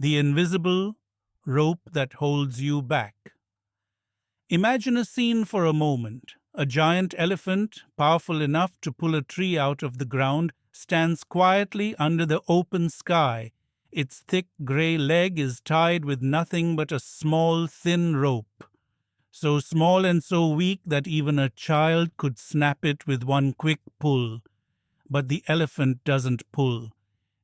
the invisible rope that holds you back. Imagine a scene for a moment. A giant elephant, powerful enough to pull a tree out of the ground, stands quietly under the open sky. Its thick gray leg is tied with nothing but a small, thin rope, so small and so weak that even a child could snap it with one quick pull. But the elephant doesn't pull.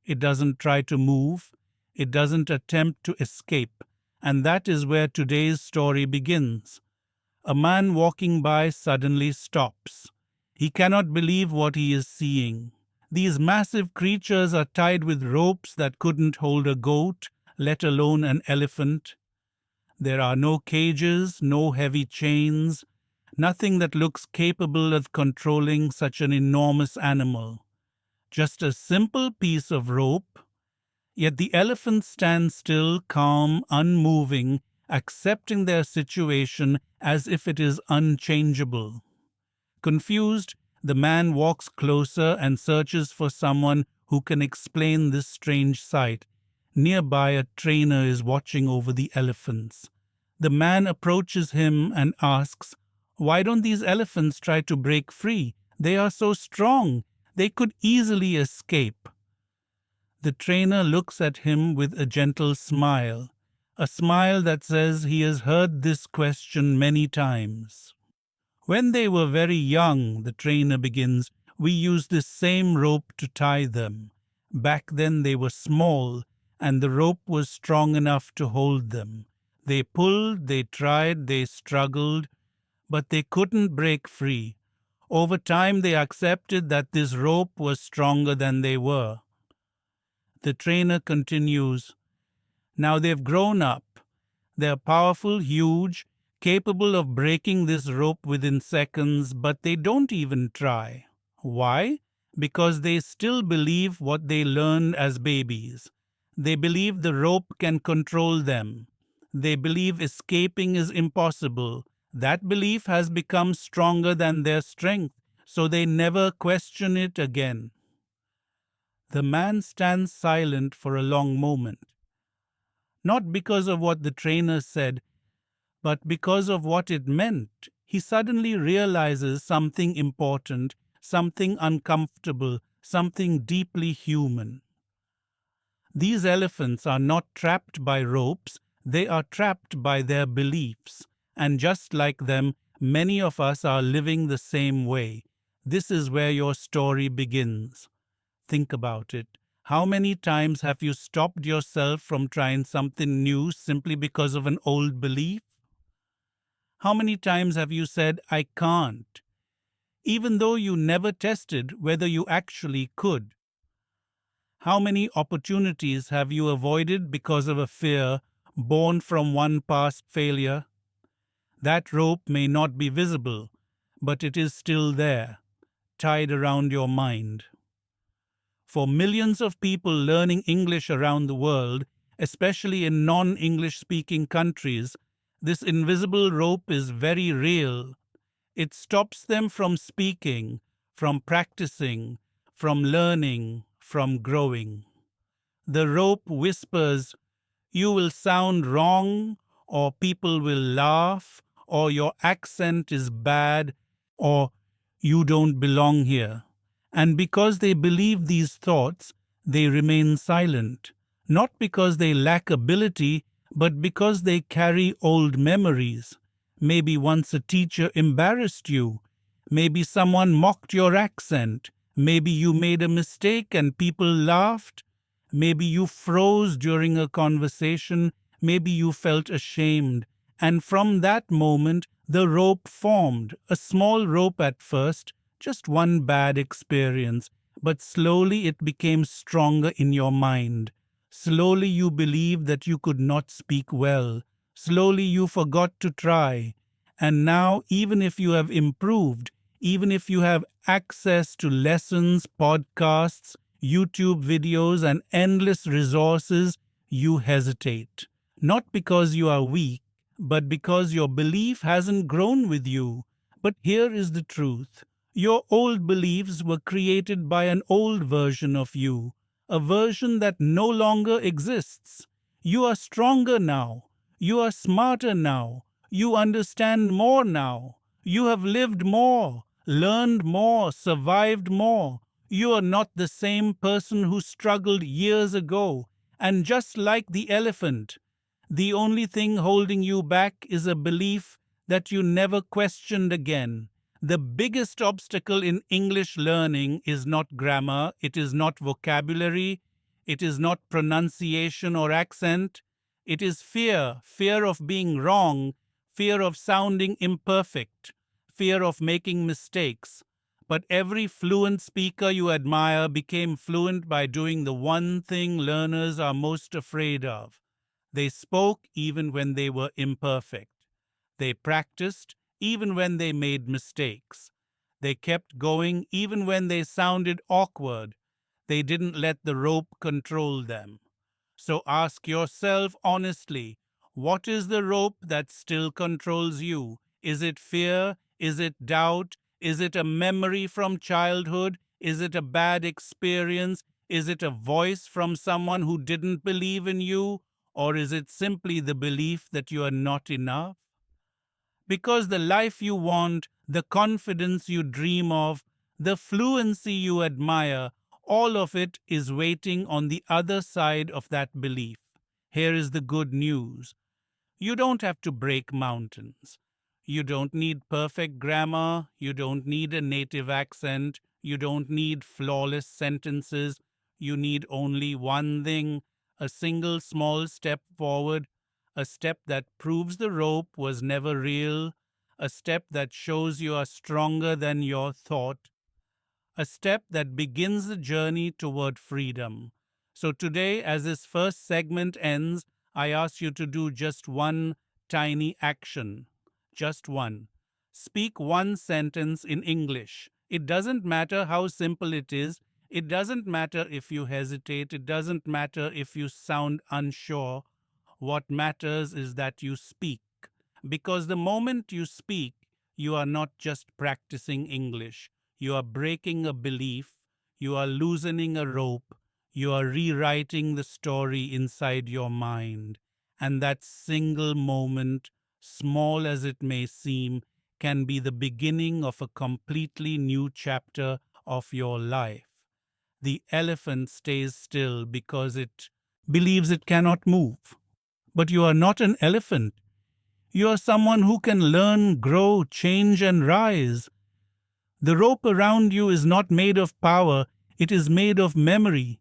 It doesn't try to move. It doesn't attempt to escape. And that is where today's story begins. A man walking by suddenly stops. He cannot believe what he is seeing. These massive creatures are tied with ropes that couldn't hold a goat, let alone an elephant. There are no cages, no heavy chains, nothing that looks capable of controlling such an enormous animal. Just a simple piece of rope. Yet the elephants stand still, calm, unmoving, accepting their situation as if it is unchangeable. Confused, the man walks closer and searches for someone who can explain this strange sight. Nearby, a trainer is watching over the elephants. The man approaches him and asks, "Why don't these elephants try to break free? They are so strong. They could easily escape." The trainer looks at him with a gentle smile, a smile that says he has heard this question many times. "When they were very young," the trainer begins, "we used this same rope to tie them. Back then they were small, and the rope was strong enough to hold them. They pulled, they tried, they struggled, but they couldn't break free. Over time they accepted that this rope was stronger than they were." The trainer continues, "Now they've grown up. They're powerful, huge, capable of breaking this rope within seconds, but they don't even try. Why? Because they still believe what they learned as babies. They believe the rope can control them. They believe escaping is impossible. That belief has become stronger than their strength, so they never question it again." The man stands silent for a long moment, not because of what the trainer said, but because of what it meant. He suddenly realizes something important, something uncomfortable, something deeply human. These elephants are not trapped by ropes, they are trapped by their beliefs. And just like them, many of us are living the same way. This is where your story begins. Think about it. How many times have you stopped yourself from trying something new simply because of an old belief? How many times have you said, "I can't," even though you never tested whether you actually could? How many opportunities have you avoided because of a fear born from one past failure? That rope may not be visible, but it is still there, tied around your mind. For millions of people learning English around the world, especially in non-English speaking countries, this invisible rope is very real. It stops them from speaking, from practicing, from learning, from growing. The rope whispers, "You will sound wrong," or "people will laugh," or "your accent is bad," or "you don't belong here." And because they believe these thoughts, they remain silent, not because they lack ability, but because they carry old memories. Maybe once a teacher embarrassed you. Maybe someone mocked your accent. Maybe you made a mistake and people laughed. Maybe you froze during a conversation. Maybe you felt ashamed. And from that moment, the rope formed, a small rope at first, just one bad experience, but slowly it became stronger in your mind. Slowly you believed that you could not speak well. Slowly you forgot to try. And now, even if you have improved, even if you have access to lessons, podcasts, YouTube videos, and endless resources, you hesitate. Not because you are weak, but because your belief hasn't grown with you. But here is the truth. Your old beliefs were created by an old version of you, a version that no longer exists. You are stronger now. You are smarter now. You understand more now. You have lived more, learned more, survived more. You are not the same person who struggled years ago. And just like the elephant, the only thing holding you back is a belief that you never questioned again. The biggest obstacle in English learning is not grammar, it is not vocabulary, it is not pronunciation or accent. It is fear of being wrong, fear of sounding imperfect, fear of making mistakes. But every fluent speaker you admire became fluent by doing the one thing learners are most afraid of. They spoke even when they were imperfect. They practiced even when they made mistakes. They kept going even when they sounded awkward. They didn't let the rope control them. So ask yourself honestly, what is the rope that still controls you? Is it fear? Is it doubt? Is it a memory from childhood? Is it a bad experience? Is it a voice from someone who didn't believe in you? Or is it simply the belief that you are not enough? Because the life you want, the confidence you dream of, the fluency you admire, all of it is waiting on the other side of that belief. Here is the good news. You don't have to break mountains. You don't need perfect grammar. You don't need a native accent. You don't need flawless sentences. You need only one thing, a single small step forward, a step that proves the rope was never real, a step that shows you are stronger than your thought, a step that begins the journey toward freedom. So today, as this first segment ends, I ask you to do just one tiny action. Just one. Speak one sentence in English. It doesn't matter how simple it is. It doesn't matter if you hesitate. It doesn't matter if you sound unsure. What matters is that you speak. Because the moment you speak, you are not just practicing English. You are breaking a belief, you are loosening a rope, you are rewriting the story inside your mind. And that single moment, small as it may seem, can be the beginning of a completely new chapter of your life. The elephant stays still because it believes it cannot move. But you are not an elephant. You are someone who can learn, grow, change, and rise. The rope around you is not made of power, it is made of memory.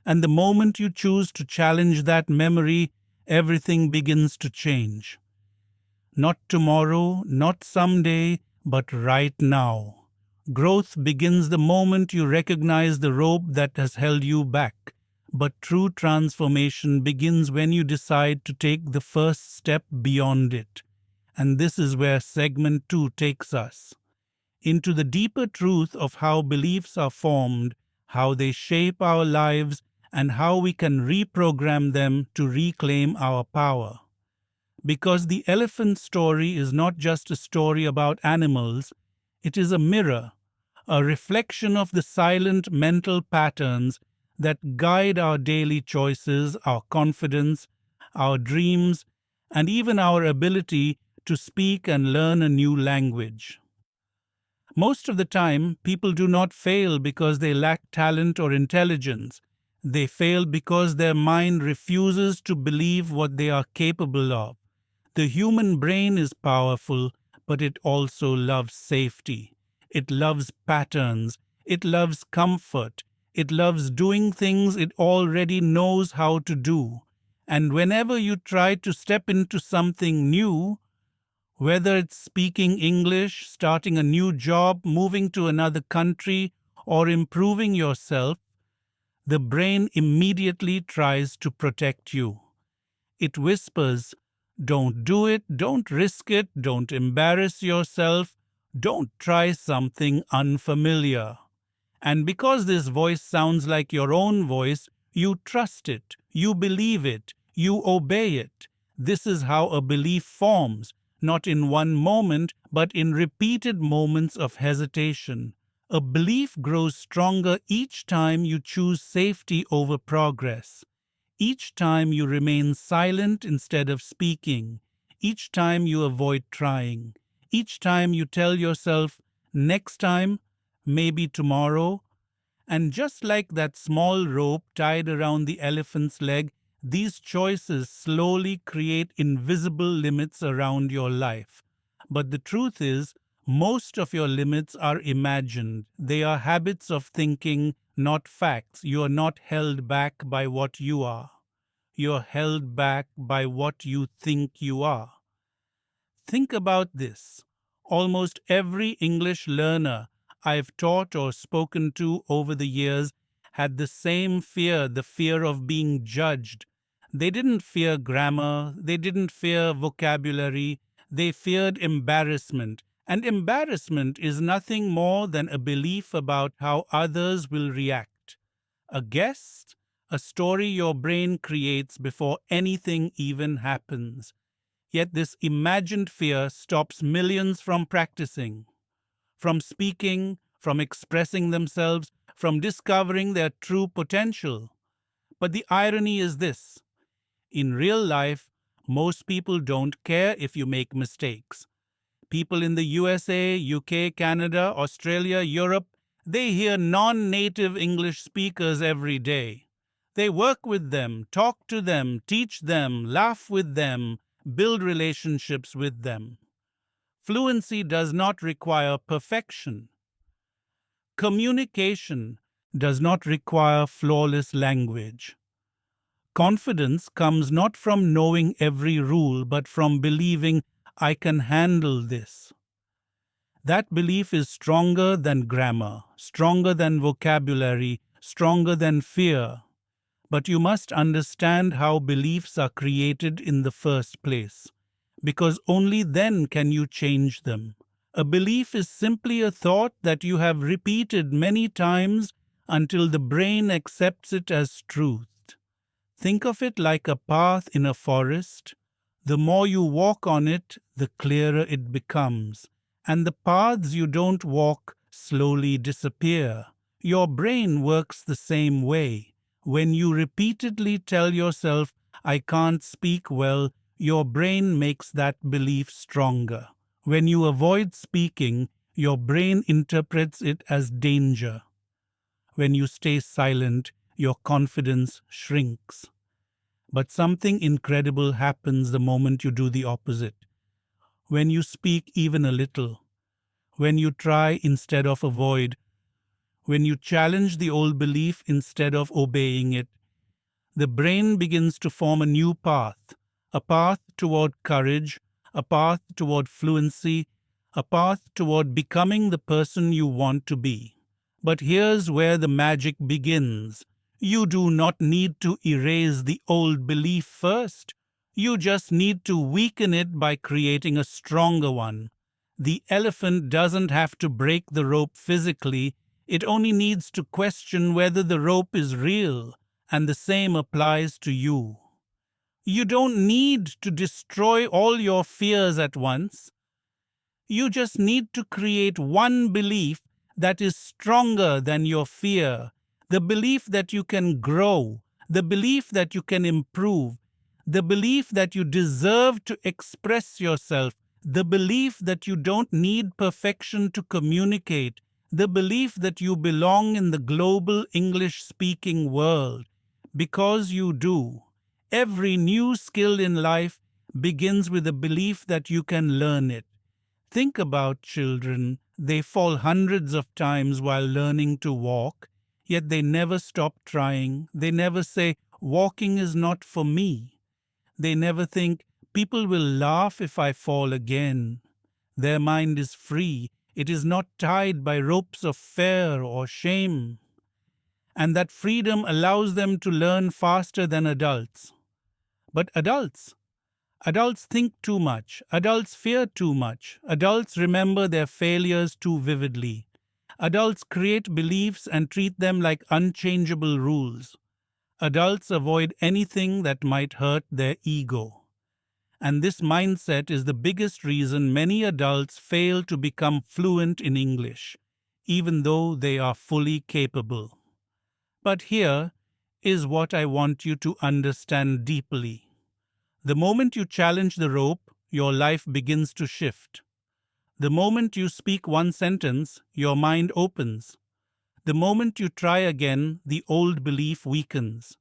And the moment you choose to challenge that memory, everything begins to change. Not tomorrow, not someday, but right now. Growth begins the moment you recognize the rope that has held you back. But true transformation begins when you decide to take the first step beyond it. And this is where segment 2 takes us into the deeper truth of how beliefs are formed, how they shape our lives, and how we can reprogram them to reclaim our power. Because the elephant story is not just a story about animals, it is a mirror, a reflection of the silent mental patterns that guide our daily choices, our confidence, our dreams, and even our ability to speak and learn a new language. Most of the time, people do not fail because they lack talent or intelligence. They fail because their mind refuses to believe what they are capable of. The human brain is powerful, but it also loves safety. It loves patterns. It loves comfort. It loves doing things it already knows how to do. And whenever you try to step into something new, whether it's speaking English, starting a new job, moving to another country, or improving yourself, the brain immediately tries to protect you. It whispers, don't do it, don't risk it, don't embarrass yourself, don't try something unfamiliar. And because this voice sounds like your own voice, you trust it, you believe it, you obey it. This is how a belief forms, not in one moment, but in repeated moments of hesitation. A belief grows stronger each time you choose safety over progress. Each time you remain silent instead of speaking. Each time you avoid trying. Each time you tell yourself, next time, maybe tomorrow. And just like that small rope tied around the elephant's leg, these choices slowly create invisible limits around your life. But the truth is, most of your limits are imagined. They are habits of thinking, not facts. You are not held back by what you are. You're held back by what you think you are. Think about this. Almost every English learner I've taught or spoken to over the years had the same fear, the fear of being judged. They didn't fear grammar, they didn't fear vocabulary, they feared embarrassment. And embarrassment is nothing more than a belief about how others will react. A guess, a story your brain creates before anything even happens. Yet this imagined fear stops millions from practicing, from speaking, from expressing themselves, from discovering their true potential. But the irony is this: in real life, most people don't care if you make mistakes. People in the USA, UK, Canada, Australia, Europe, they hear non-native English speakers every day. They work with them, talk to them, teach them, laugh with them, build relationships with them. Fluency does not require perfection. Communication does not require flawless language. Confidence comes not from knowing every rule, but from believing, I can handle this. That belief is stronger than grammar, stronger than vocabulary, stronger than fear. But you must understand how beliefs are created in the first place, because only then can you change them. A belief is simply a thought that you have repeated many times until the brain accepts it as truth. Think of it like a path in a forest. The more you walk on it, the clearer it becomes, and the paths you don't walk slowly disappear. Your brain works the same way. When you repeatedly tell yourself, I can't speak well, your brain makes that belief stronger. When you avoid speaking, your brain interprets it as danger. When you stay silent, your confidence shrinks. But something incredible happens the moment you do the opposite. When you speak even a little, when you try instead of avoid, when you challenge the old belief instead of obeying it, the brain begins to form a new path, a path toward courage, a path toward fluency, a path toward becoming the person you want to be. But here's where the magic begins. You do not need to erase the old belief first. You just need to weaken it by creating a stronger one. The elephant doesn't have to break the rope physically, it only needs to question whether the rope is real, and the same applies to you. You don't need to destroy all your fears at once. You just need to create one belief that is stronger than your fear, the belief that you can grow, the belief that you can improve, the belief that you deserve to express yourself, the belief that you don't need perfection to communicate, the belief that you belong in the global English-speaking world. Because you do. Every new skill in life begins with a belief that you can learn it. Think about children. They fall hundreds of times while learning to walk, yet they never stop trying. They never say, walking is not for me. They never think, people will laugh if I fall again. Their mind is free. It is not tied by ropes of fear or shame. And that freedom allows them to learn faster than adults. But adults think too much. Adults fear too much. Adults remember their failures too vividly. Adults create beliefs and treat them like unchangeable rules. Adults avoid anything that might hurt their ego. And this mindset is the biggest reason many adults fail to become fluent in English, even though they are fully capable. But here is what I want you to understand deeply. The moment you challenge the rope, your life begins to shift. The moment you speak one sentence, your mind opens. The moment you try again, the old belief weakens.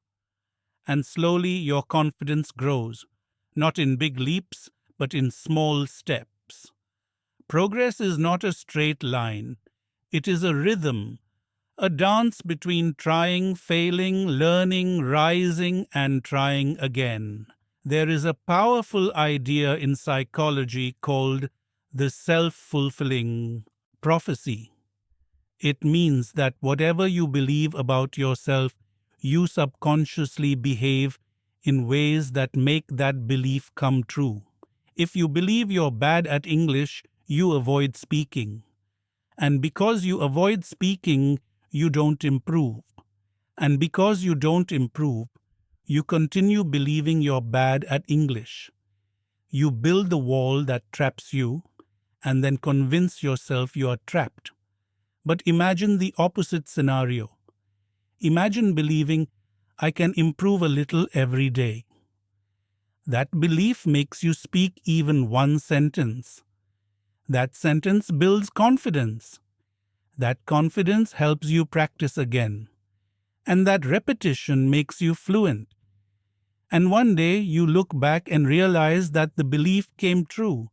And slowly your confidence grows, not in big leaps, but in small steps. Progress is not a straight line, it is a rhythm, a dance between trying, failing, learning, rising, and trying again. There is a powerful idea in psychology called the self fulfilling prophecy. It means that whatever you believe about yourself, you subconsciously behave in ways that make that belief come true. If you believe you're bad at English, you avoid speaking. And because you avoid speaking, you don't improve. And because you don't improve, you continue believing you're bad at English. You build the wall that traps you and then convince yourself you are trapped. But imagine the opposite scenario. Imagine believing, I can improve a little every day. That belief makes you speak even one sentence. That sentence builds confidence. That confidence helps you practice again. And that repetition makes you fluent. And one day you look back and realize that the belief came true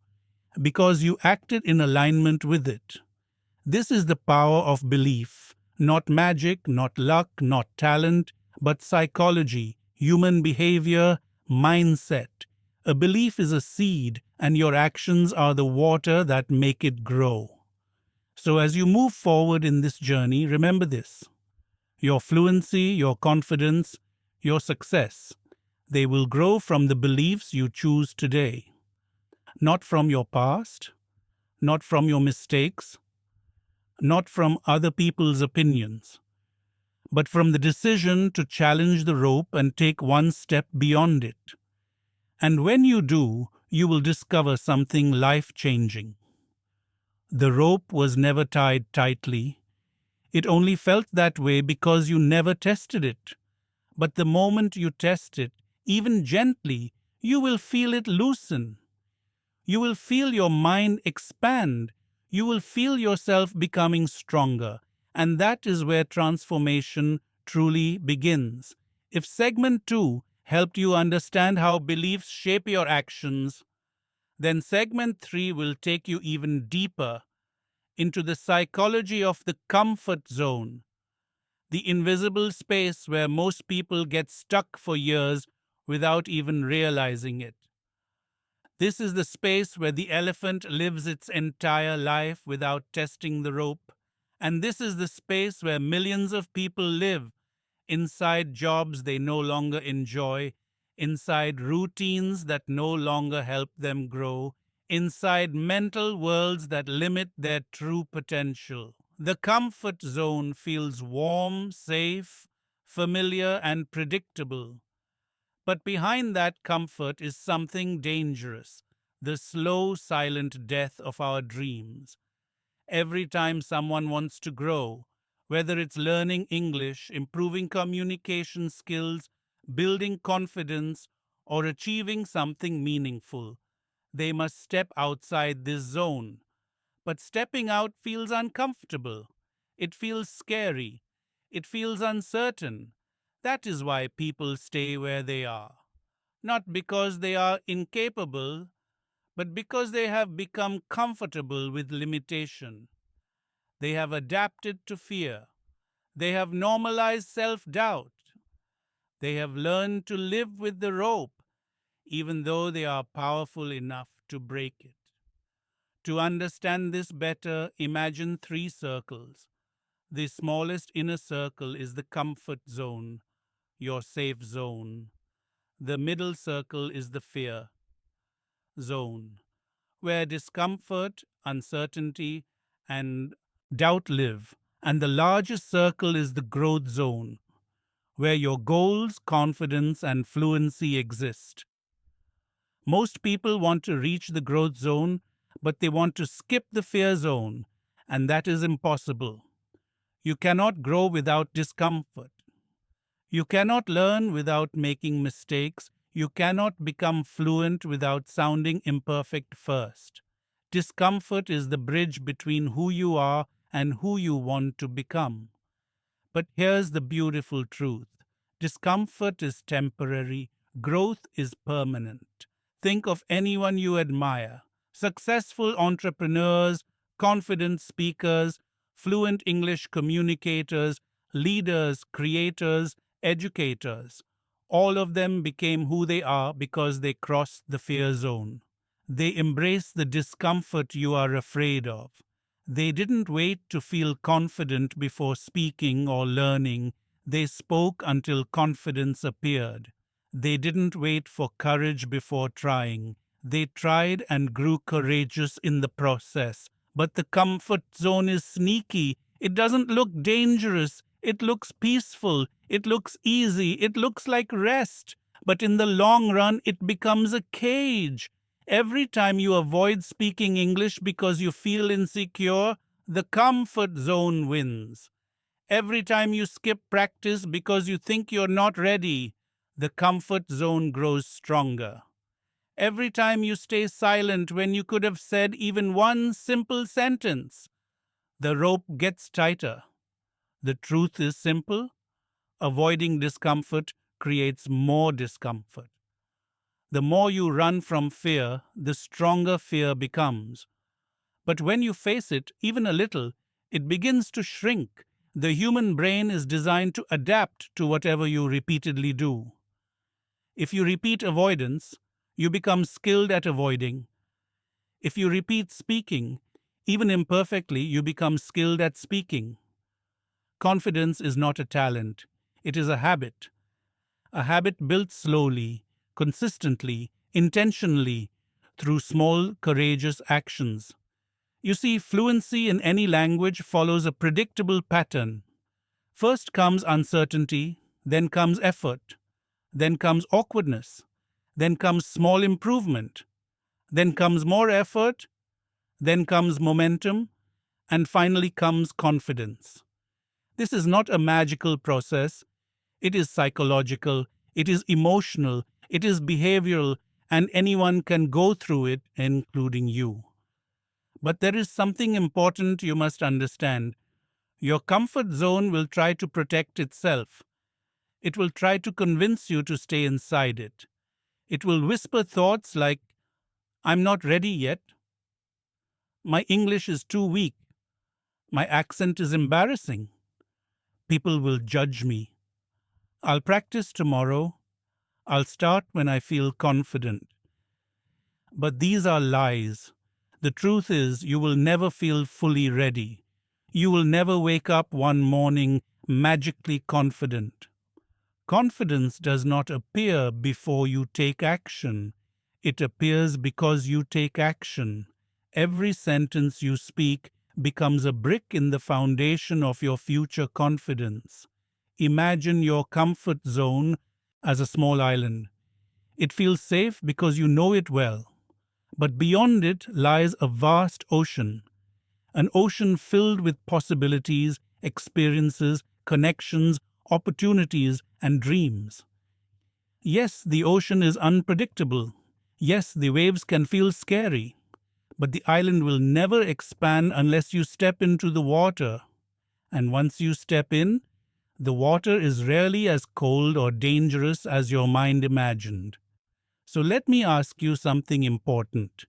because you acted in alignment with it. This is the power of belief, not magic, not luck, not talent, but psychology, human behavior, mindset. A belief is a seed, and your actions are the water that make it grow. So as you move forward in this journey, remember this. Your fluency, your confidence, your success, they will grow from the beliefs you choose today, not from your past, not from your mistakes, not from other people's opinions, but from the decision to challenge the rope and take one step beyond it. And when you do, you will discover something life-changing. The rope was never tied tightly. It only felt that way because you never tested it. But the moment you test it, even gently, you will feel it loosen. You will feel your mind expand. You will feel yourself becoming stronger. And that is where transformation truly begins. If segment 2 helped you understand how beliefs shape your actions, then segment 3 will take you even deeper into the psychology of the comfort zone, the invisible space where most people get stuck for years without even realizing it. This is the space where the elephant lives its entire life without testing the rope. And this is the space where millions of people live inside jobs they no longer enjoy, inside routines that no longer help them grow, inside mental worlds that limit their true potential. The comfort zone feels warm, safe, familiar, and predictable. But behind that comfort is something dangerous, the slow, silent death of our dreams. Every time someone wants to grow, whether it's learning English, improving communication skills, building confidence, or achieving something meaningful, they must step outside this zone. But stepping out feels uncomfortable. It feels scary. It feels uncertain. That is why people stay where they are. Not because they are incapable, but because they have become comfortable with limitation. They have adapted to fear. They have normalized self-doubt. They have learned to live with the rope, even though they are powerful enough to break it. To understand this better, imagine 3 circles. The smallest inner circle is the comfort zone, your safe zone. The middle circle is the fear zone, where discomfort, uncertainty, and doubt live. And the largest circle is the growth zone, where your goals, confidence, and fluency exist. Most people want to reach the growth zone, but they want to skip the fear zone, and that is impossible. You cannot grow without discomfort. You cannot learn without making mistakes. You cannot become fluent without sounding imperfect first. Discomfort is the bridge between who you are and who you want to become. But here's the beautiful truth: discomfort is temporary, growth is permanent. Think of anyone you admire: successful entrepreneurs, confident speakers, fluent English communicators, leaders, creators, educators. All of them became who they are because they crossed the fear zone. They embrace the discomfort you are afraid of. They didn't wait to feel confident before speaking or learning. They spoke until confidence appeared. They didn't wait for courage before trying. They tried and grew courageous in the process. But the comfort zone is sneaky. It doesn't look dangerous. It looks peaceful. It looks easy. It looks like rest. But in the long run, it becomes a cage. Every time you avoid speaking English because you feel insecure, the comfort zone wins. Every time you skip practice because you think you're not ready, the comfort zone grows stronger. Every time you stay silent when you could have said even one simple sentence, the rope gets tighter. The truth is simple: avoiding discomfort creates more discomfort. The more you run from fear, the stronger fear becomes. But when you face it, even a little, it begins to shrink. The human brain is designed to adapt to whatever you repeatedly do. If you repeat avoidance, you become skilled at avoiding. If you repeat speaking, even imperfectly, you become skilled at speaking. Confidence is not a talent, it is a habit. A habit built slowly, consistently, intentionally, through small, courageous actions. You see, fluency in any language follows a predictable pattern. First comes uncertainty, then comes effort, then comes awkwardness, then comes small improvement, then comes more effort, then comes momentum, and finally comes confidence. This is not a magical process. It is psychological, it is emotional, it is behavioral, and anyone can go through it, including you. But there is something important you must understand. Your comfort zone will try to protect itself. It will try to convince you to stay inside it. It will whisper thoughts like, "I'm not ready yet. My English is too weak. My accent is embarrassing. People will judge me. I'll practice tomorrow. I'll start when I feel confident." But these are lies. The truth is, you will never feel fully ready. You will never wake up one morning magically confident. Confidence does not appear before you take action. It appears because you take action. Every sentence you speak becomes a brick in the foundation of your future confidence. Imagine your comfort zone as a small island. It feels safe because you know it well. But beyond it lies a vast ocean, an ocean filled with possibilities, experiences, connections, opportunities, and dreams. Yes, the ocean is unpredictable. Yes, the waves can feel scary. But the island will never expand unless you step into the water. And once you step in, the water is rarely as cold or dangerous as your mind imagined. So let me ask you something important.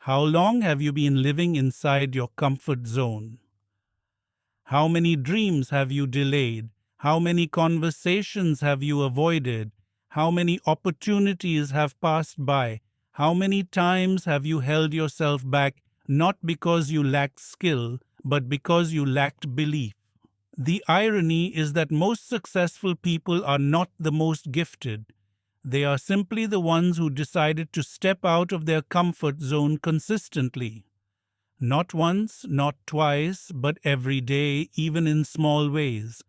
How long have you been living inside your comfort zone? How many dreams have you delayed? How many conversations have you avoided? How many opportunities have passed by? How many times have you held yourself back, not because you lacked skill, but because you lacked belief? The irony is that most successful people are not the most gifted. They are simply the ones who decided to step out of their comfort zone consistently. Not once, not twice, but every day, even in small ways.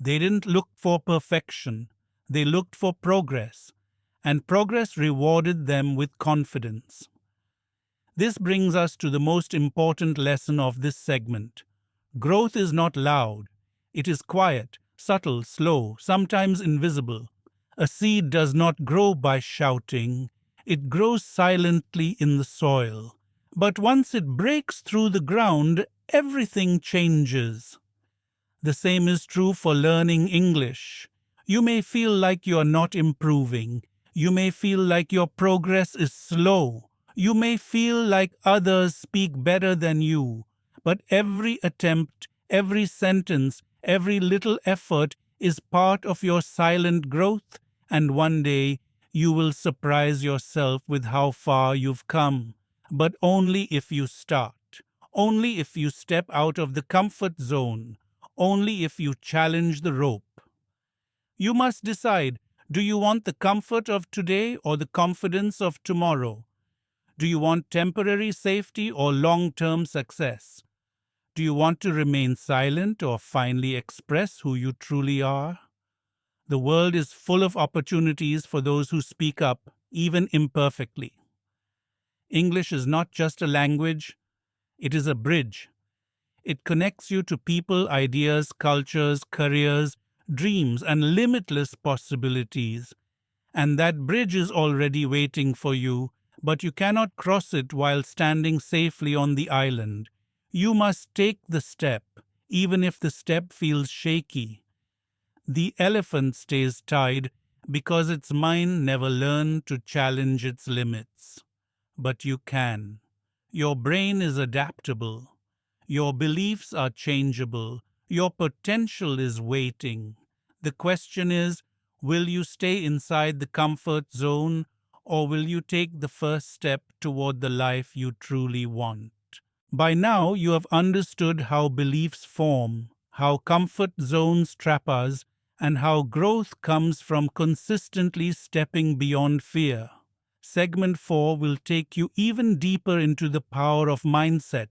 They didn't look for perfection. They looked for progress. And progress rewarded them with confidence. This brings us to the most important lesson of this segment. Growth is not loud. It is quiet, subtle, slow, sometimes invisible. A seed does not grow by shouting, it grows silently in the soil. But once it breaks through the ground, everything changes. The same is true for learning English. You may feel like you are not improving. You may feel like your progress is slow. You may feel like others speak better than you. But every attempt, every sentence, every little effort is part of your silent growth, and one day you will surprise yourself with how far you've come. But only if you start. Only if you step out of the comfort zone. Only if you challenge the rope. You must decide, do you want the comfort of today or the confidence of tomorrow? Do you want temporary safety or long-term success? Do you want to remain silent or finally express who you truly are? The world is full of opportunities for those who speak up, even imperfectly. English is not just a language, it is a bridge. It connects you to people, ideas, cultures, careers, dreams, and limitless possibilities. And that bridge is already waiting for you, but you cannot cross it while standing safely on the island. You must take the step, even if the step feels shaky. The elephant stays tied because its mind never learned to challenge its limits. But you can. Your brain is adaptable. Your beliefs are changeable. Your potential is waiting. The question is, will you stay inside the comfort zone or will you take the first step toward the life you truly want? By now, you have understood how beliefs form, how comfort zones trap us, and how growth comes from consistently stepping beyond fear. Segment 4 will take you even deeper into the power of mindset,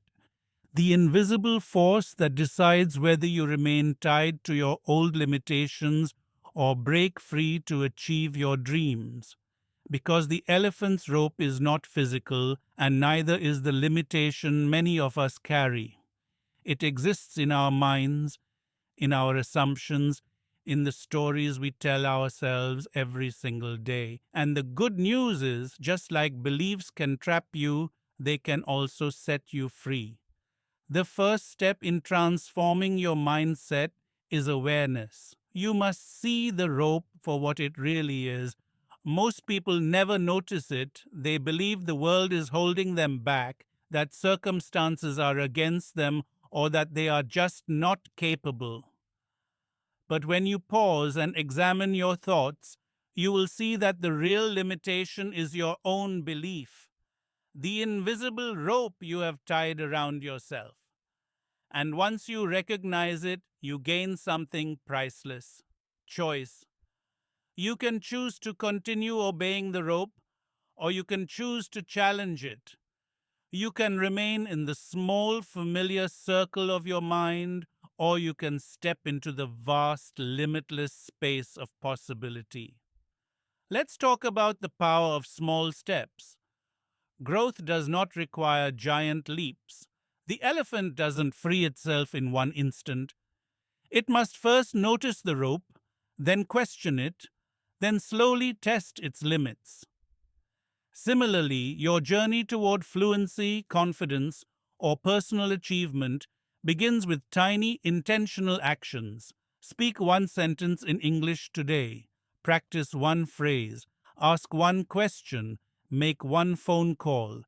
the invisible force that decides whether you remain tied to your old limitations or break free to achieve your dreams. Because the elephant's rope is not physical, and neither is the limitation many of us carry. It exists in our minds, in our assumptions, in the stories we tell ourselves every single day. And the good news is, just like beliefs can trap you, they can also set you free. The first step in transforming your mindset is awareness. You must see the rope for what it really is. Most people never notice it. They believe the world is holding them back, that circumstances are against them, or that they are just not capable. But when you pause and examine your thoughts, you will see that the real limitation is your own belief, the invisible rope you have tied around yourself. And once you recognize it, you gain something priceless: choice. You can choose to continue obeying the rope, or you can choose to challenge it. You can remain in the small, familiar circle of your mind, or you can step into the vast, limitless space of possibility. Let's talk about the power of small steps. Growth does not require giant leaps. The elephant doesn't free itself in one instant. It must first notice the rope, then question it, then slowly test its limits. Similarly, your journey toward fluency, confidence, or personal achievement begins with tiny, intentional actions. Speak one sentence in English today. Practice one phrase. Ask one question. Make one phone call.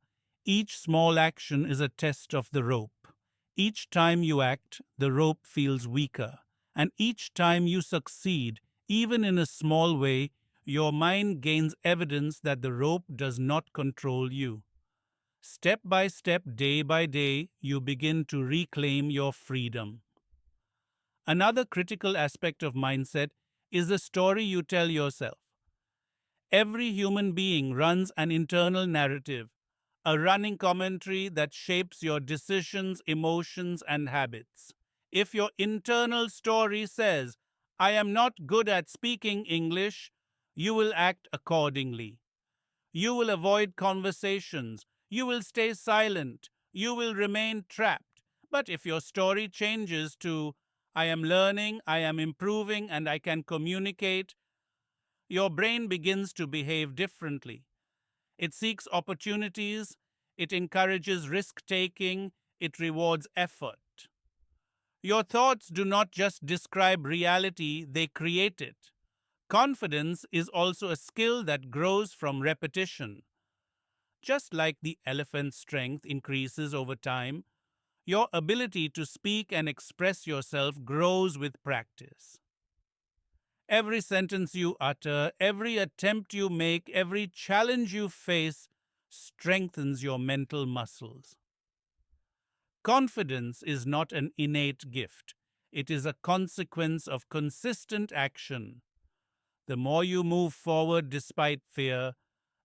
Each small action is a test of the rope. Each time you act, the rope feels weaker. And each time you succeed, even in a small way, your mind gains evidence that the rope does not control you. Step by step, day by day, you begin to reclaim your freedom. Another critical aspect of mindset is the story you tell yourself. Every human being runs an internal narrative, a running commentary that shapes your decisions, emotions, and habits. If your internal story says, "I am not good at speaking English," you will act accordingly. You will avoid conversations. You will stay silent. You will remain trapped. But if your story changes to, I am learning, I am improving, and I can communicate, your brain begins to behave differently. It seeks opportunities, it encourages risk taking, it rewards effort. Your thoughts do not just describe reality, they create it. Confidence is also a skill that grows from repetition. Just like the elephant's strength increases over time, your ability to speak and express yourself grows with practice. Every sentence you utter, every attempt you make, every challenge you face strengthens your mental muscles. Confidence is not an innate gift, it is a consequence of consistent action. The more you move forward despite fear,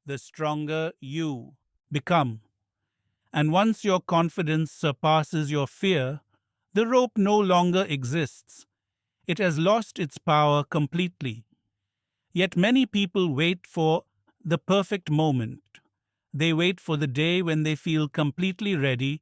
the stronger you become. And once your confidence surpasses your fear, the rope no longer exists. It has lost its power completely. Yet many people wait for the perfect moment. They wait for the day when they feel completely ready,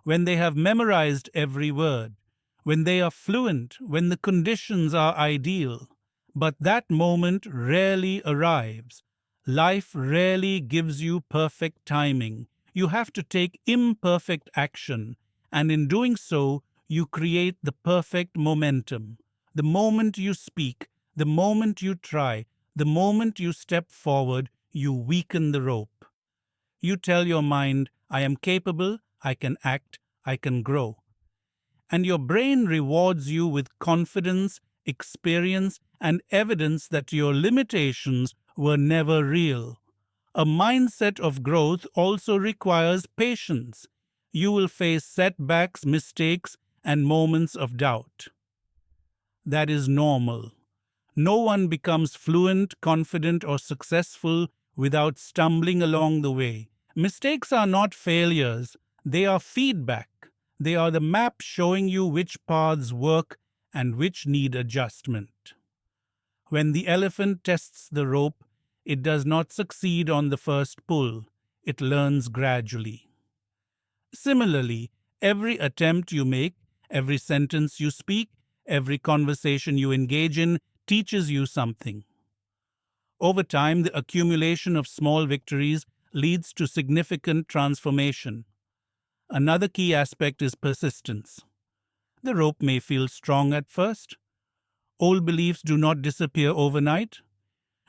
when they have memorized every word, when they are fluent, when the conditions are ideal. But that moment rarely arrives. Life rarely gives you perfect timing. You have to take imperfect action, and in doing so, you create the perfect momentum. The moment you speak, the moment you try, the moment you step forward, you weaken the rope. You tell your mind, I am capable, I can act, I can grow. And your brain rewards you with confidence, experience, and evidence that your limitations were never real. A mindset of growth also requires patience. You will face setbacks, mistakes, and moments of doubt. That is normal. No one becomes fluent, confident, or successful without stumbling along the way. Mistakes are not failures, they are feedback. They are the map showing you which paths work and which need adjustment. When the elephant tests the rope, it does not succeed on the first pull. It learns gradually. Similarly, every attempt you make, every sentence you speak, every conversation you engage in teaches you something. Over time, the accumulation of small victories leads to significant transformation. Another key aspect is persistence. The rope may feel strong at first. Old beliefs do not disappear overnight.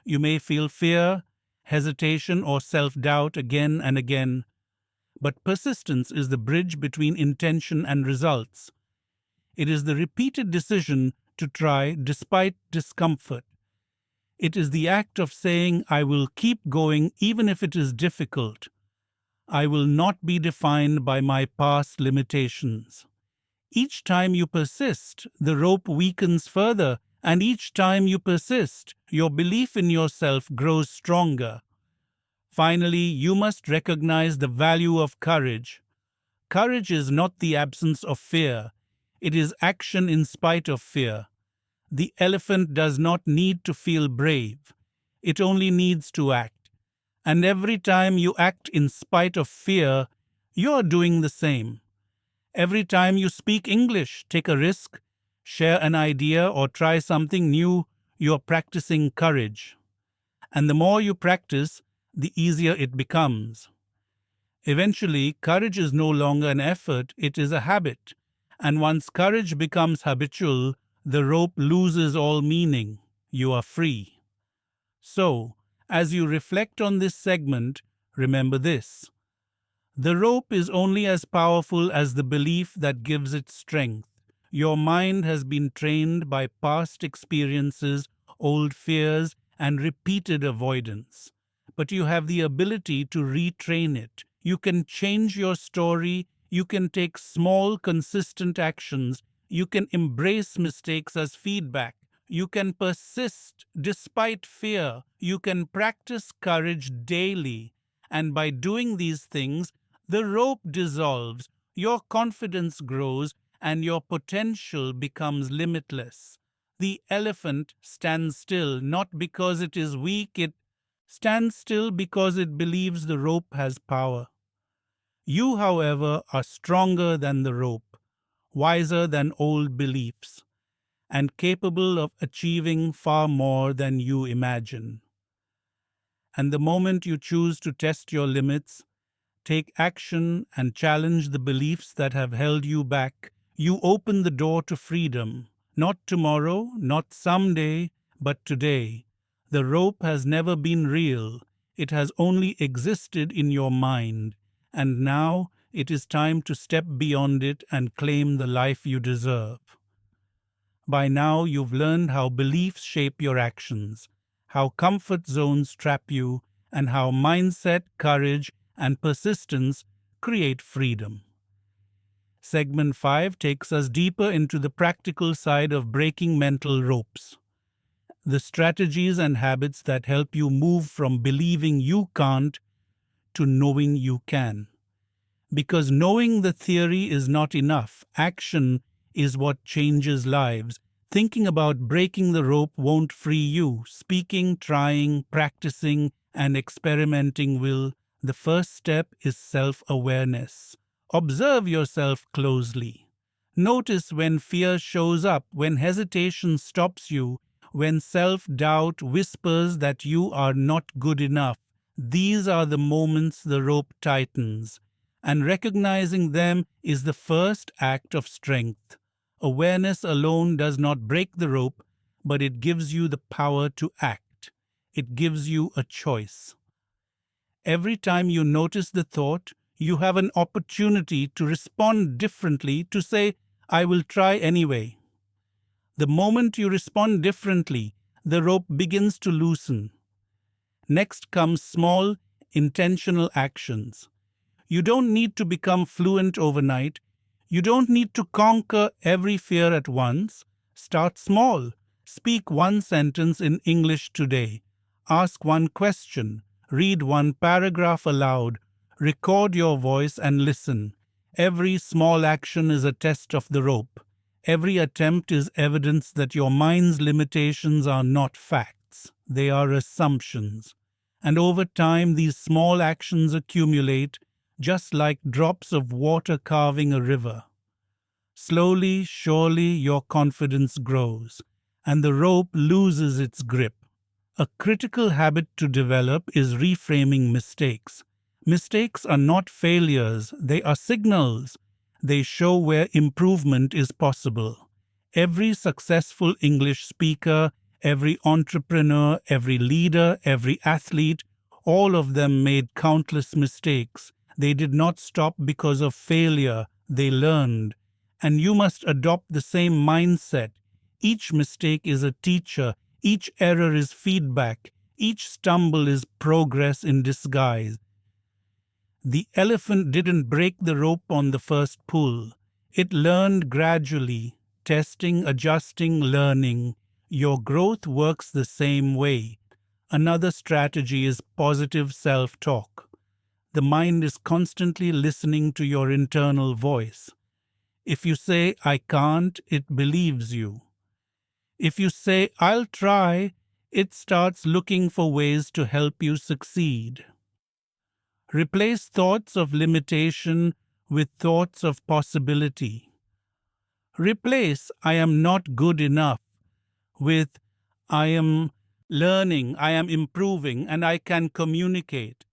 You may feel fear, hesitation, or self-doubt again and again. But persistence is the bridge between intention and results. It is the repeated decision to try despite discomfort. It is the act of saying, I will keep going even if it is difficult. I will not be defined by my past limitations. Each time you persist, the rope weakens further, and each time you persist, your belief in yourself grows stronger. Finally, you must recognize the value of courage. Courage is not the absence of fear, it is action in spite of fear. The elephant does not need to feel brave, it only needs to act. And every time you act in spite of fear, you are doing the same. Every time you speak English, take a risk, share an idea, or try something new, you are practicing courage. And the more you practice, the easier it becomes. Eventually, courage is no longer an effort, it is a habit. And once courage becomes habitual, the rope loses all meaning. You are free. So, as you reflect on this segment, remember this. The rope is only as powerful as the belief that gives it strength. Your mind has been trained by past experiences, old fears, and repeated avoidance. But you have the ability to retrain it. You can change your story. You can take small, consistent actions. You can embrace mistakes as feedback. You can persist despite fear. You can practice courage daily. And by doing these things, the rope dissolves, your confidence grows, and your potential becomes limitless. The elephant stands still not because it is weak, it stands still because it believes the rope has power. You, however, are stronger than the rope. wiser than old beliefs, and capable of achieving far more than you imagine. And the moment you choose to test your limits, take action, and challenge the beliefs that have held you back, you open the door to freedom. Not tomorrow, not someday, but today. The rope has never been real. It has only existed in your mind. And now it is time to step beyond it and claim the life you deserve. By now, you've learned how beliefs shape your actions, how comfort zones trap you, and how mindset, courage, and persistence create freedom. Segment 5 takes us deeper into the practical side of breaking mental ropes, the strategies and habits that help you move from believing you can't to knowing you can. Because knowing the theory is not enough, action is what changes lives. Thinking about breaking the rope won't free you. Speaking, trying, practicing, and experimenting will. The first step is self-awareness. Observe yourself closely. Notice when fear shows up, when hesitation stops you, when self-doubt whispers that you are not good enough. These are the moments the rope tightens, and recognizing them is the first act of strength. Awareness alone does not break the rope, but it gives you the power to act. It gives you a choice. Every time you notice the thought, you have an opportunity to respond differently, to say, I will try anyway. The moment you respond differently, the rope begins to loosen. Next comes small, intentional actions. You don't need to become fluent overnight. You don't need to conquer every fear at once. Start small. Speak one sentence in English today. Ask one question. Read one paragraph aloud. Record your voice and listen. Every small action is a test of the rope. Every attempt is evidence that your mind's limitations are not facts. They are assumptions. And over time, these small actions accumulate, just like drops of water carving a river. Slowly, surely, your confidence grows, and the rope loses its grip. A critical habit to develop is reframing mistakes. Mistakes are not failures, they are signals. They show where improvement is possible. Every successful English speaker, every entrepreneur, every leader, every athlete, all of them made countless mistakes. They did not stop because of failure, they learned. And you must adopt the same mindset. Each mistake is a teacher, each error is feedback, each stumble is progress in disguise. The elephant didn't break the rope on the first pull. It learned gradually, testing, adjusting, learning. Your growth works the same way. Another strategy is positive self-talk. The mind is constantly listening to your internal voice. If you say, I can't, it believes you. If you say, I'll try, it starts looking for ways to help you succeed. Replace thoughts of limitation with thoughts of possibility. Replace I am not good enough with I am learning, I am improving, and I can communicate.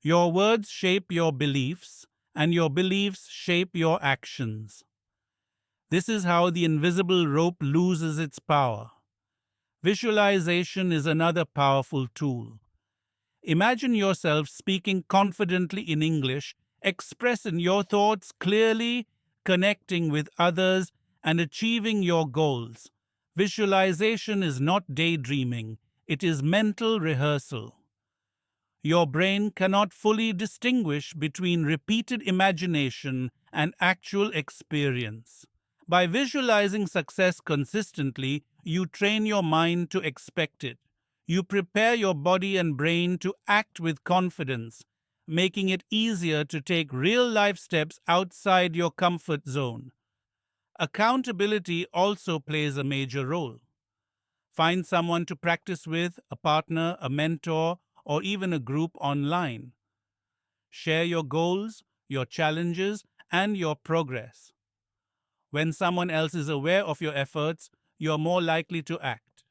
Your words shape your beliefs, and your beliefs shape your actions. This is how the invisible rope loses its power. Visualization is another powerful tool. Imagine yourself speaking confidently in English, expressing your thoughts clearly, connecting with others, and achieving your goals. Visualization is not daydreaming, it is mental rehearsal. Your brain cannot fully distinguish between repeated imagination and actual experience. By visualizing success consistently, you train your mind to expect it. You prepare your body and brain to act with confidence, making it easier to take real-life steps outside your comfort zone. Accountability also plays a major role. Find someone to practice with, a partner, a mentor, or even a group online. Share your goals, your challenges, and your progress. When someone else is aware of your efforts, you are more likely to act.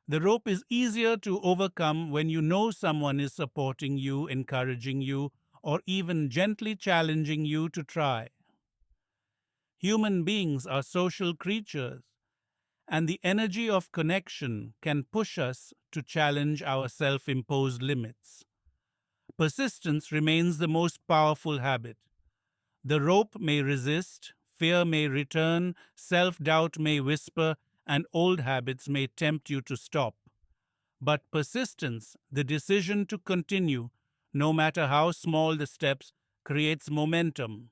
The rope is easier to overcome when you know someone is supporting you, encouraging you, or even gently challenging you to try. Human beings are social creatures, and the energy of connection can push us to challenge our self imposed limits. Persistence remains the most powerful habit. The rope may resist, fear may return, self doubt may whisper, and old habits may tempt you to stop. But persistence, the decision to continue, no matter how small the steps, creates momentum.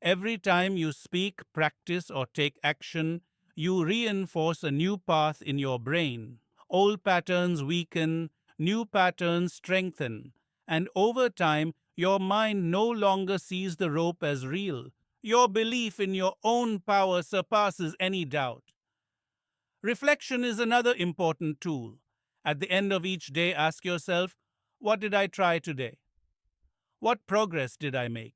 Every time you speak, practice, or take action, you reinforce a new path in your brain. Old patterns weaken, new patterns strengthen, and over time, your mind no longer sees the rope as real. Your belief in your own power surpasses any doubt. Reflection is another important tool. At the end of each day, ask yourself, what did I try today? What progress did I make?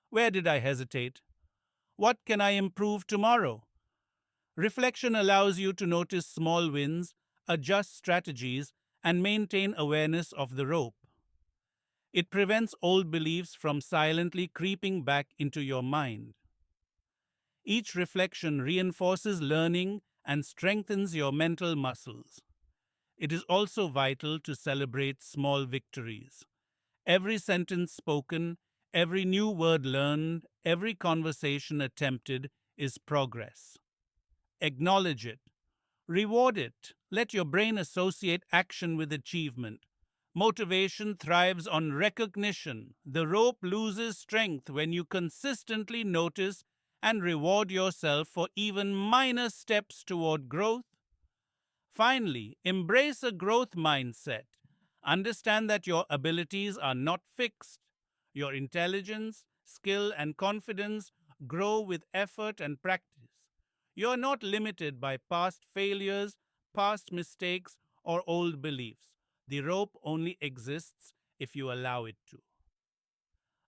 Where did I hesitate? What can I improve tomorrow? Reflection allows you to notice small wins, adjust strategies, and maintain awareness of the rope. It prevents old beliefs from silently creeping back into your mind. Each reflection reinforces learning and strengthens your mental muscles. It is also vital to celebrate small victories. Every sentence spoken, every new word learned, every conversation attempted is progress. Acknowledge it. Reward it. Let your brain associate action with achievement. Motivation thrives on recognition. The rope loses strength when you consistently notice and reward yourself for even minor steps toward growth. Finally, embrace a growth mindset. Understand that your abilities are not fixed. Your intelligence, skill, and confidence grow with effort and practice. You are not limited by past failures, past mistakes, or old beliefs. The rope only exists if you allow it to.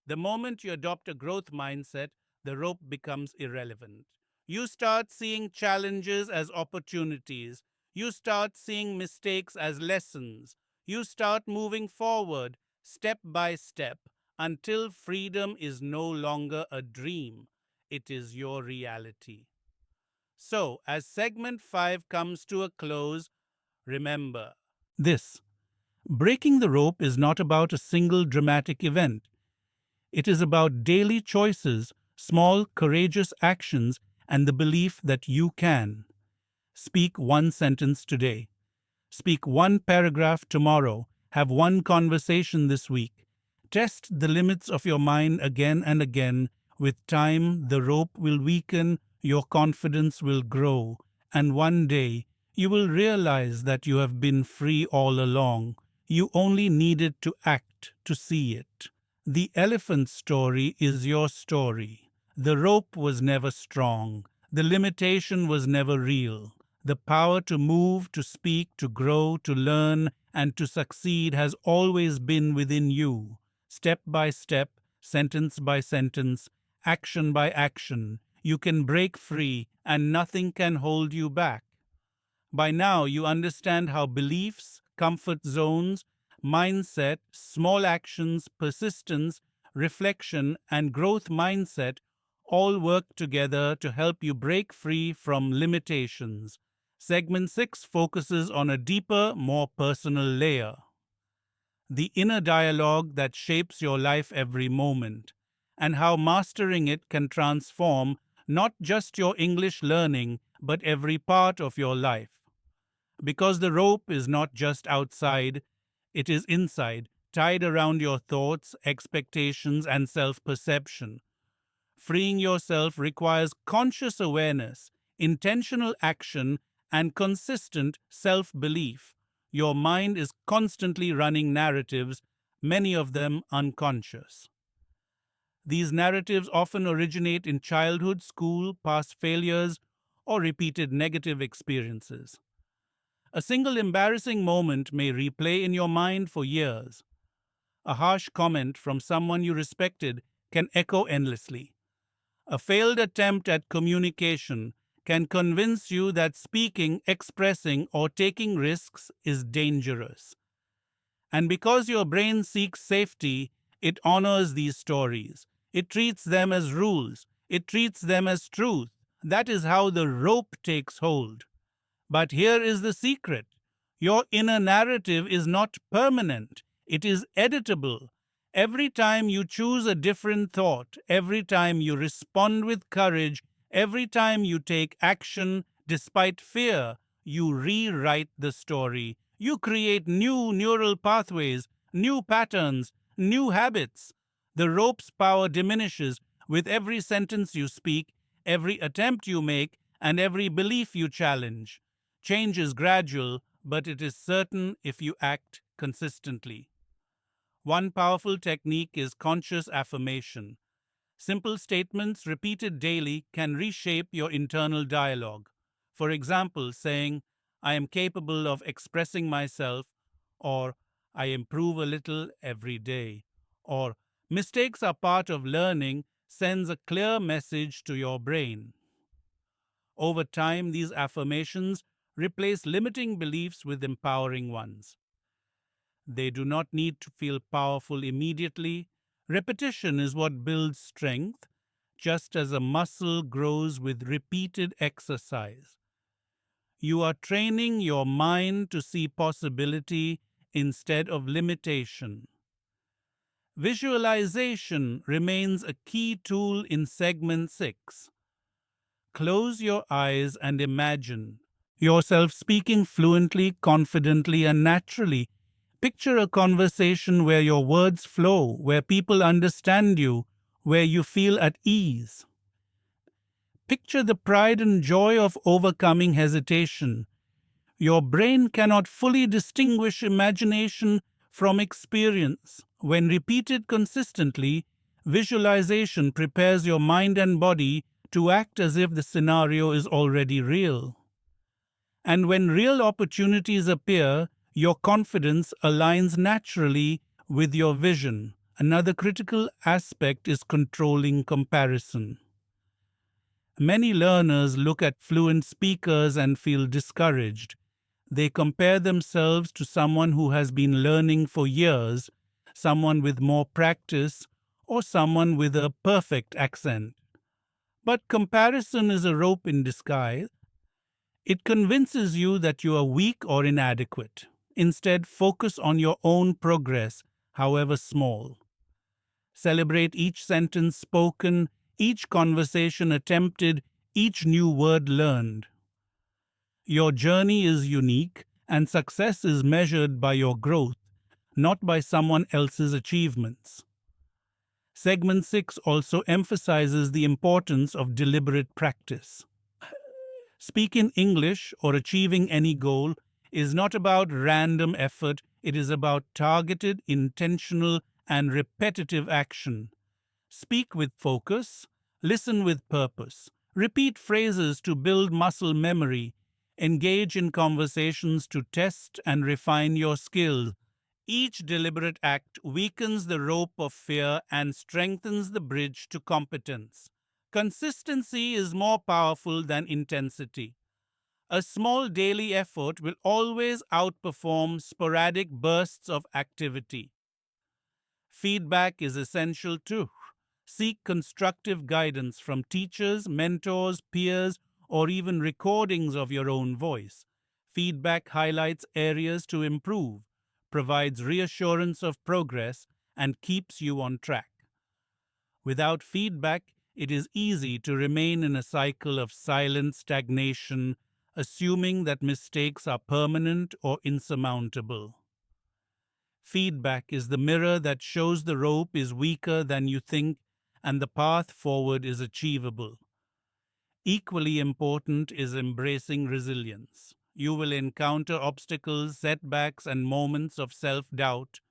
The moment you adopt a growth mindset, the rope becomes irrelevant. You start seeing challenges as opportunities. You start seeing mistakes as lessons. You start moving forward, step by step, until freedom is no longer a dream. It is your reality. So, as segment 5 comes to a close, remember this: breaking the rope is not about a single dramatic event. It is about daily choices, small, courageous actions, and the belief that you can. Speak one sentence today. Speak one paragraph tomorrow. Have one conversation this week. Test the limits of your mind again and again. With time, the rope will weaken, your confidence will grow, and one day you will realize that you have been free all along. You only needed to act to see it. The elephant story is your story. The rope was never strong. The limitation was never real. The power to move, to speak, to grow, to learn, and to succeed has always been within you. Step by step, sentence by sentence, action by action, you can break free and nothing can hold you back. By now, you understand how beliefs, comfort zones, mindset, small actions, persistence, reflection, and growth mindset all work together to help you break free from limitations. Segment 6 focuses on a deeper, more personal layer: the inner dialogue that shapes your life every moment, and how mastering it can transform not just your English learning, but every part of your life. Because the rope is not just outside, it is inside, tied around your thoughts, expectations, and self perception. Freeing yourself requires conscious awareness, intentional action, and consistent self belief. Your mind is constantly running narratives, many of them unconscious. These narratives often originate in childhood, school, past failures, or repeated negative experiences. A single embarrassing moment may replay in your mind for years. A harsh comment from someone you respected can echo endlessly. A failed attempt at communication can convince you that speaking, expressing, or taking risks is dangerous. And because your brain seeks safety, it honors these stories. It treats them as rules. It treats them as truth. That is how the rope takes hold. But here is the secret: your inner narrative is not permanent, it is editable. Every time you choose a different thought, every time you respond with courage, every time you take action despite fear, you rewrite the story. You create new neural pathways, new patterns, new habits. The rope's power diminishes with every sentence you speak, every attempt you make, and every belief you challenge. Change is gradual, but it is certain if you act consistently. One powerful technique is conscious affirmation. Simple statements repeated daily can reshape your internal dialogue. For example, saying, "I am capable of expressing myself," or "I improve a little every day," or "mistakes are part of learning," sends a clear message to your brain. Over time, these affirmations replace limiting beliefs with empowering ones. They do not need to feel powerful immediately. Repetition is what builds strength, just as a muscle grows with repeated exercise. You are training your mind to see possibility instead of limitation. Visualization remains a key tool in segment 6. Close your eyes and imagine yourself speaking fluently, confidently, and naturally. Picture a conversation where your words flow, where people understand you, where you feel at ease. Picture the pride and joy of overcoming hesitation. Your brain cannot fully distinguish imagination from experience. When repeated consistently, visualization prepares your mind and body to act as if the scenario is already real. And when real opportunities appear, your confidence aligns naturally with your vision. Another critical aspect is controlling comparison. Many learners look at fluent speakers and feel discouraged. They compare themselves to someone who has been learning for years, someone with more practice, or someone with a perfect accent. But comparison is a rope in disguise. It convinces you that you are weak or inadequate. Instead, focus on your own progress, however small. Celebrate each sentence spoken, each conversation attempted, each new word learned. Your journey is unique, and success is measured by your growth, not by someone else's achievements. Segment 6 also emphasizes the importance of deliberate practice. Speaking English or achieving any goal is not about random effort, it is about targeted, intentional, and repetitive action. Speak with focus, listen with purpose, repeat phrases to build muscle memory, engage in conversations to test and refine your skills. Each deliberate act weakens the rope of fear and strengthens the bridge to competence. Consistency is more powerful than intensity. A small daily effort will always outperform sporadic bursts of activity. Feedback is essential too. Seek constructive guidance from teachers, mentors, peers, or even recordings of your own voice. Feedback highlights areas to improve, provides reassurance of progress, and keeps you on track. Without feedback, it is easy to remain in a cycle of silent stagnation, assuming that mistakes are permanent or insurmountable. Feedback is the mirror that shows the rope is weaker than you think and the path forward is achievable. Equally important is embracing resilience. You will encounter obstacles, setbacks, and moments of self-doubt.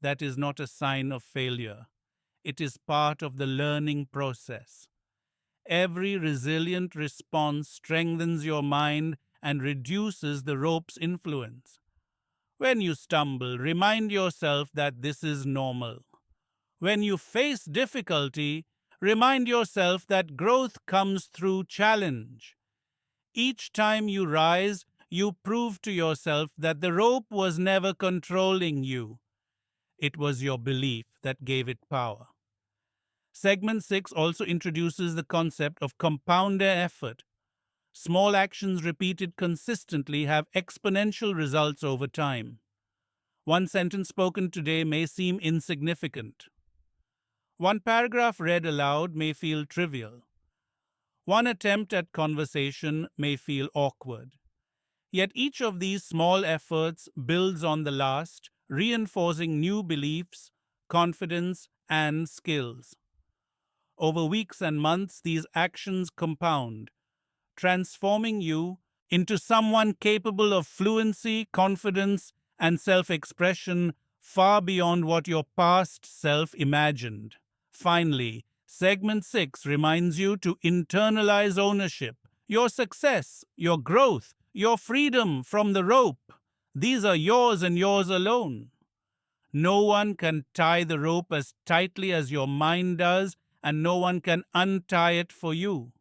That is not a sign of failure. It is part of the learning process. Every resilient response strengthens your mind and reduces the rope's influence. When you stumble, remind yourself that this is normal. When you face difficulty, Remind yourself that growth comes through challenge. Each time you rise, you prove to yourself that the rope was never controlling you. It was your belief that gave it power. Segment 6 also introduces the concept of compounder effort. Small actions repeated consistently have exponential results over time. One sentence spoken today may seem insignificant. One paragraph read aloud may feel trivial. One attempt at conversation may feel awkward. Yet each of these small efforts builds on the last, reinforcing new beliefs, confidence, and skills. Over weeks and months, these actions compound, transforming you into someone capable of fluency, confidence, and self expression far beyond what your past self imagined. Finally, segment 6 reminds you to internalize ownership, your success, your growth, your freedom from the rope. These are yours and yours alone. No one can tie the rope as tightly as your mind does, and no one can untie it for you.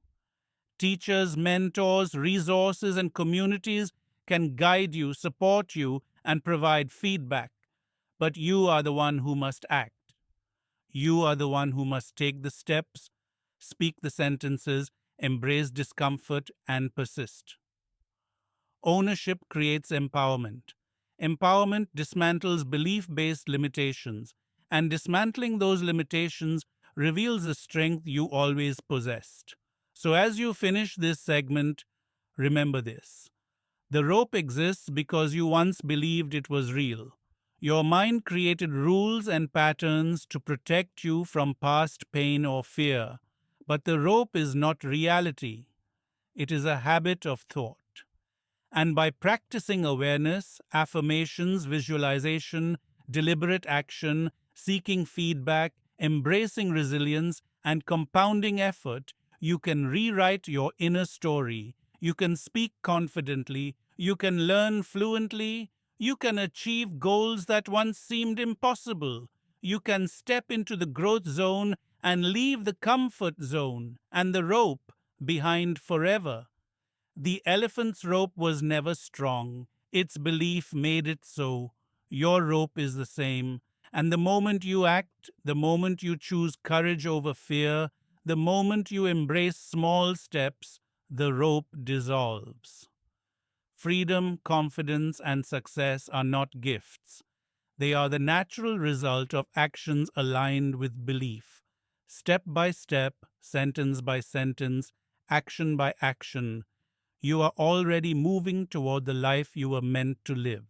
Teachers, mentors, resources, and communities can guide you, support you, and provide feedback. But you are the one who must act. You are the one who must take the steps, speak the sentences, embrace discomfort, and persist. Ownership creates empowerment. Empowerment dismantles belief based limitations, and dismantling those limitations reveals the strength you always possessed. So, as you finish this segment, remember this: the rope exists because you once believed it was real. Your mind created rules and patterns to protect you from past pain or fear. But the rope is not reality, it is a habit of thought. And by practicing awareness, affirmations, visualization, deliberate action, seeking feedback, embracing resilience, and compounding effort, you can rewrite your inner story. You can speak confidently. You can learn fluently. You can achieve goals that once seemed impossible. You can step into the growth zone and leave the comfort zone and the rope behind forever. The elephant's rope was never strong. Its belief made it so. Your rope is the same. And the moment you act, the moment you choose courage over fear, the moment you embrace small steps, the rope dissolves. Freedom, confidence, and success are not gifts. They are the natural result of actions aligned with belief. Step by step, sentence by sentence, action by action, you are already moving toward the life you were meant to live.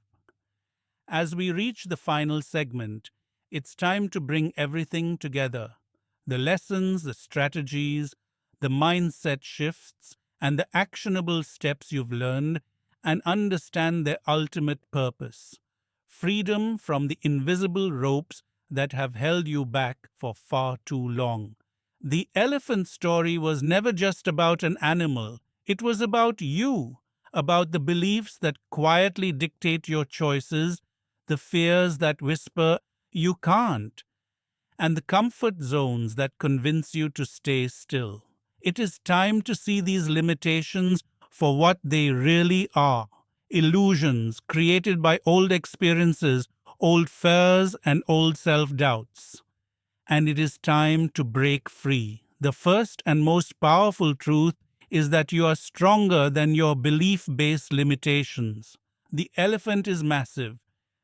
As we reach the final segment, it's time to bring everything together: the lessons, the strategies, the mindset shifts, and the actionable steps you've learned, and understand their ultimate purpose: freedom from the invisible ropes that have held you back for far too long. The elephant story was never just about an animal. It was about you, about the beliefs that quietly dictate your choices, the fears that whisper, you can't, and the comfort zones that convince you to stay still. It is time to see these limitations for what they really are: illusions created by old experiences, old fears, and old self doubts. And it is time to break free. The first and most powerful truth is that you are stronger than your belief based limitations. The elephant is massive,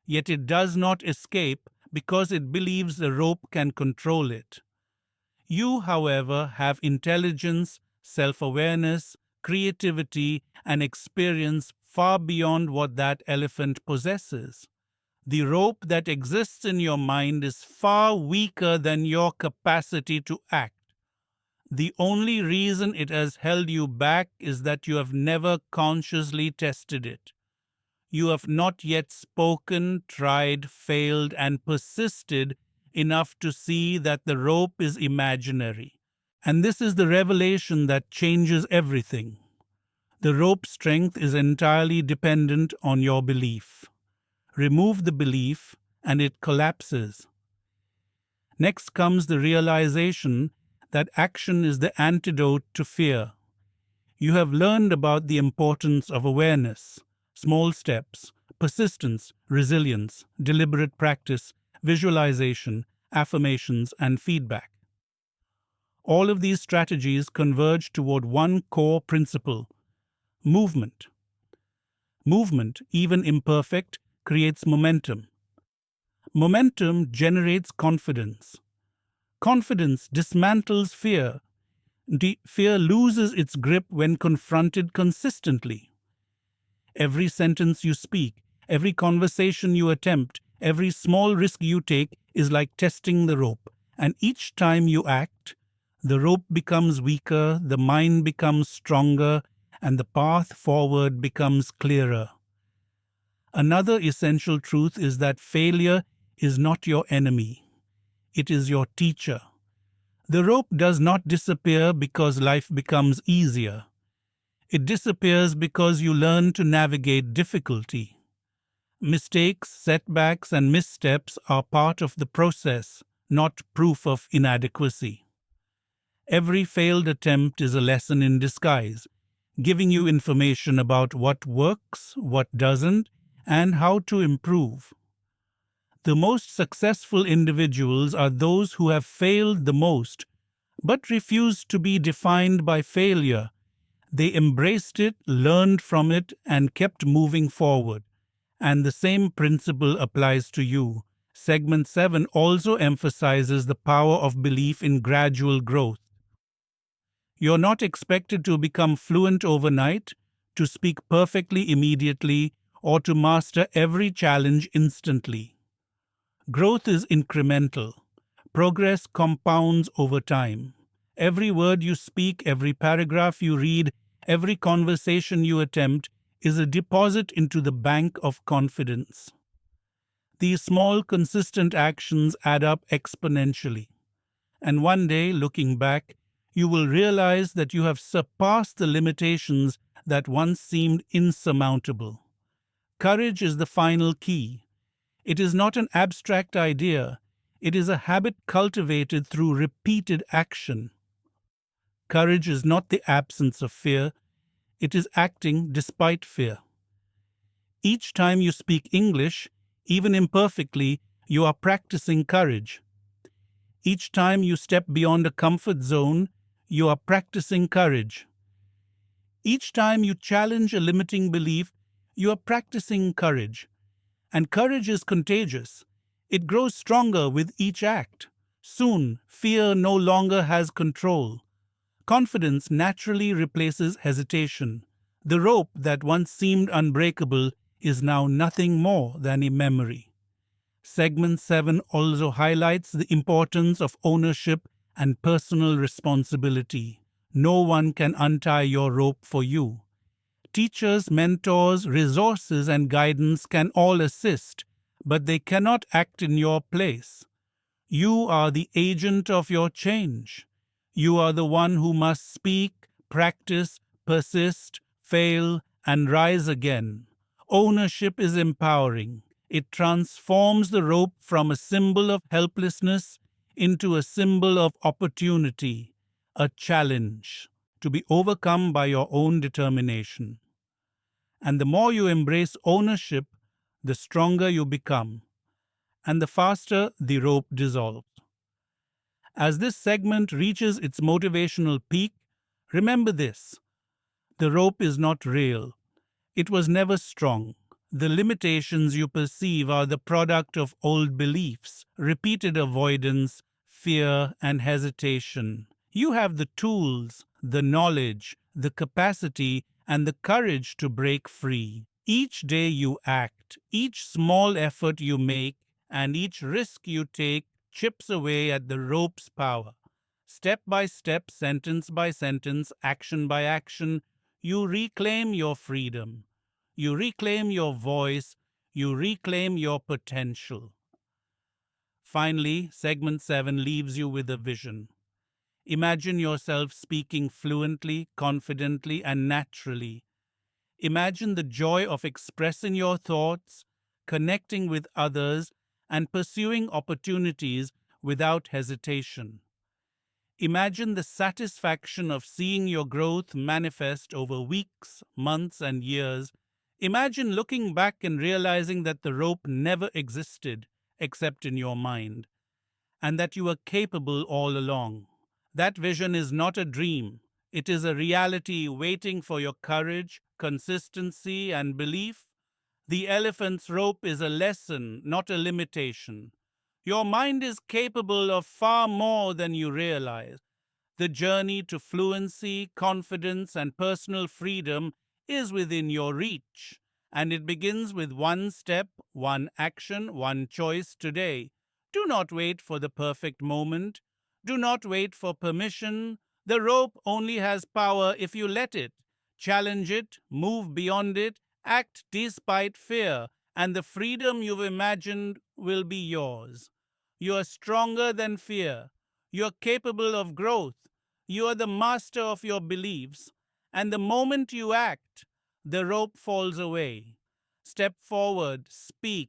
yet it does not escape because it believes the rope can control it. You, however, have intelligence, self awareness, creativity, and experience far beyond what that elephant possesses. The rope that exists in your mind is far weaker than your capacity to act. The only reason it has held you back is that you have never consciously tested it. You have not yet spoken, tried, failed, and persisted enough to see that the rope is imaginary. And this is the revelation that changes everything. The rope's strength is entirely dependent on your belief. Remove the belief, and it collapses. Next comes the realization that action is the antidote to fear. You have learned about the importance of awareness, small steps, persistence, resilience, deliberate practice, visualization, affirmations, and feedback. All of these strategies converge toward one core principle: movement. Movement, even imperfect, creates momentum. Momentum generates confidence. Confidence dismantles fear. Fear loses its grip when confronted consistently. Every sentence you speak, every conversation you attempt, every small risk you take is like testing the rope. And each time you act, the rope becomes weaker, the mind becomes stronger, and the path forward becomes clearer. Another essential truth is that failure is not your enemy, it is your teacher. The rope does not disappear because life becomes easier. It disappears because you learn to navigate difficulty. Mistakes, setbacks, and missteps are part of the process, not proof of inadequacy. Every failed attempt is a lesson in disguise, giving you information about what works, what doesn't, and how to improve. The most successful individuals are those who have failed the most, but refused to be defined by failure. They embraced it, learned from it, and kept moving forward. And the same principle applies to you. Segment 7 also emphasizes the power of belief in gradual growth. You're not expected to become fluent overnight, to speak perfectly immediately, or to master every challenge instantly. Growth is incremental. Progress compounds over time. Every word you speak, every paragraph you read, every conversation you attempt is a deposit into the bank of confidence. These small, consistent actions add up exponentially. And one day, looking back, you will realize that you have surpassed the limitations that once seemed insurmountable. Courage is the final key. It is not an abstract idea. It is a habit cultivated through repeated action. Courage is not the absence of fear. It is acting despite fear. Each time you speak English, even imperfectly, you are practicing courage. Each time you step beyond a comfort zone, you are practicing courage. Each time you challenge a limiting belief, you are practicing courage. And courage is contagious. It grows stronger with each act. Soon, fear no longer has control. Confidence naturally replaces hesitation. The rope that once seemed unbreakable is now nothing more than a memory. Segment 7 also highlights the importance of ownership and personal responsibility. No one can untie your rope for you. Teachers, mentors, resources, and guidance can all assist, but they cannot act in your place. You are the agent of your change. You are the one who must speak, practice, persist, fail, and rise again. Ownership is empowering. It transforms the rope from a symbol of helplessness into a symbol of opportunity, a challenge to be overcome by your own determination. And the more you embrace ownership, the stronger you become, and the faster the rope dissolves. As this segment reaches its motivational peak, remember this: the rope is not real. It was never strong. The limitations you perceive are the product of old beliefs, repeated avoidance, fear, and hesitation. You have the tools, the knowledge, the capacity, and the courage to break free. Each day you act, each small effort you make, and each risk you take chips away at the rope's power. Step by step, sentence by sentence, action by action, you reclaim your freedom. You reclaim your voice. You reclaim your potential. Finally, segment 7 leaves you with a vision. Imagine yourself speaking fluently, confidently, and naturally. Imagine the joy of expressing your thoughts, connecting with others, and pursuing opportunities without hesitation. Imagine the satisfaction of seeing your growth manifest over weeks, months, and years. Imagine looking back and realizing that the rope never existed except in your mind, and that you were capable all along. That vision is not a dream, it is a reality waiting for your courage, consistency, and belief. The elephant's rope is a lesson, not a limitation. Your mind is capable of far more than you realize. The journey to fluency, confidence, and personal freedom is within your reach, and it begins with one step, one action, one choice today. Do not wait for the perfect moment. Do not wait for permission. The rope only has power if you let it. Challenge it, move beyond it, act despite fear, and the freedom you've imagined will be yours. You are stronger than fear. You are capable of growth. You are the master of your beliefs, and the moment you act, the rope falls away. Step forward, speak,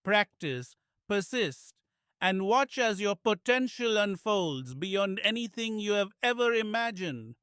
practice, persist, and watch as your potential unfolds beyond anything you have ever imagined.